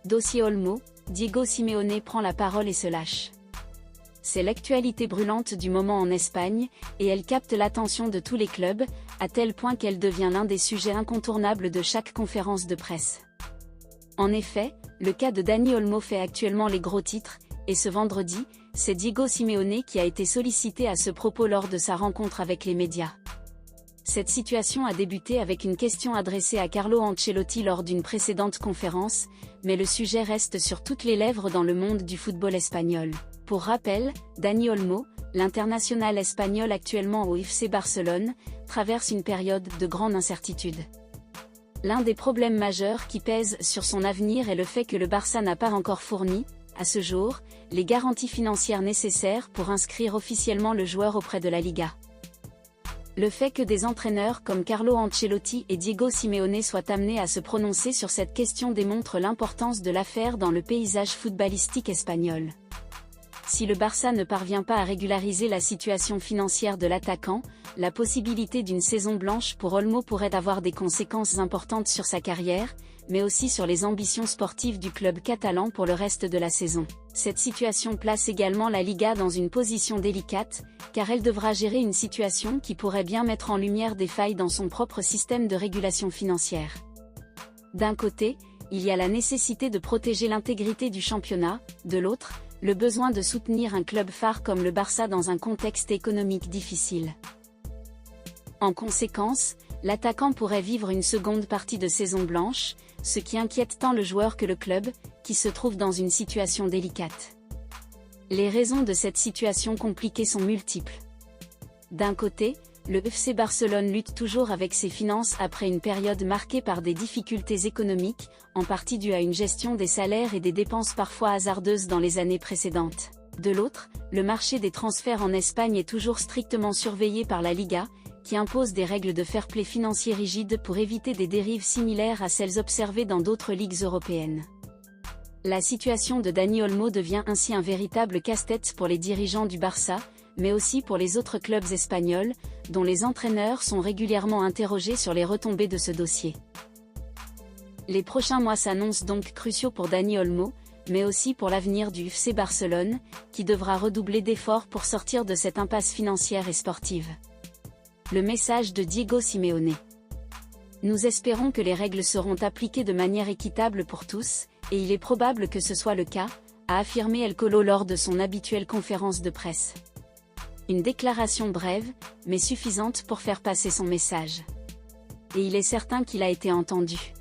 Dossier Olmo, Diego Simeone prend la parole et se lâche. C'est l'actualité brûlante du moment en Espagne, et elle capte l'attention de tous les clubs, à tel point qu'elle devient l'un des sujets incontournables de chaque conférence de presse. En effet, le cas de Dani Olmo fait actuellement les gros titres, et ce vendredi, c'est Diego Simeone qui a été sollicité à ce propos lors de sa rencontre avec les médias. Cette situation a débuté avec une question adressée à Carlo Ancelotti lors d'une précédente conférence, mais le sujet reste sur toutes les lèvres dans le monde du football espagnol. Pour rappel, Dani Olmo, l'international espagnol actuellement au FC Barcelone, traverse une période de grande incertitude. L'un des problèmes majeurs qui pèsent sur son avenir est le fait que le Barça n'a pas encore fourni, à ce jour, les garanties financières nécessaires pour inscrire officiellement le joueur auprès de la Liga. Le fait que des entraîneurs comme Carlo Ancelotti et Diego Simeone soient amenés à se prononcer sur cette question démontre l'importance de l'affaire dans le paysage footballistique espagnol. Si le Barça ne parvient pas à régulariser la situation financière de l'attaquant, la possibilité d'une saison blanche pour Olmo pourrait avoir des conséquences importantes sur sa carrière, mais aussi sur les ambitions sportives du club catalan pour le reste de la saison. Cette situation place également la Liga dans une position délicate, car elle devra gérer une situation qui pourrait bien mettre en lumière des failles dans son propre système de régulation financière. D'un côté, il y a la nécessité de protéger l'intégrité du championnat, de l'autre, le besoin de soutenir un club phare comme le Barça dans un contexte économique difficile. En conséquence, l'attaquant pourrait vivre une seconde partie de saison blanche, ce qui inquiète tant le joueur que le club, qui se trouve dans une situation délicate. Les raisons de cette situation compliquée sont multiples. D'un côté, le FC Barcelone lutte toujours avec ses finances après une période marquée par des difficultés économiques, en partie due à une gestion des salaires et des dépenses parfois hasardeuses dans les années précédentes. De l'autre, le marché des transferts en Espagne est toujours strictement surveillé par la Liga, qui impose des règles de fair play financier rigides pour éviter des dérives similaires à celles observées dans d'autres ligues européennes. La situation de Dani Olmo devient ainsi un véritable casse-tête pour les dirigeants du Barça, mais aussi pour les autres clubs espagnols, dont les entraîneurs sont régulièrement interrogés sur les retombées de ce dossier. Les prochains mois s'annoncent donc cruciaux pour Dani Olmo, mais aussi pour l'avenir du FC Barcelone, qui devra redoubler d'efforts pour sortir de cette impasse financière et sportive. Le message de Diego Simeone. Nous espérons que les règles seront appliquées de manière équitable pour tous, et il est probable que ce soit le cas, a affirmé El Colo lors de son habituelle conférence de presse. Une déclaration brève, mais suffisante pour faire passer son message. Et il est certain qu'il a été entendu.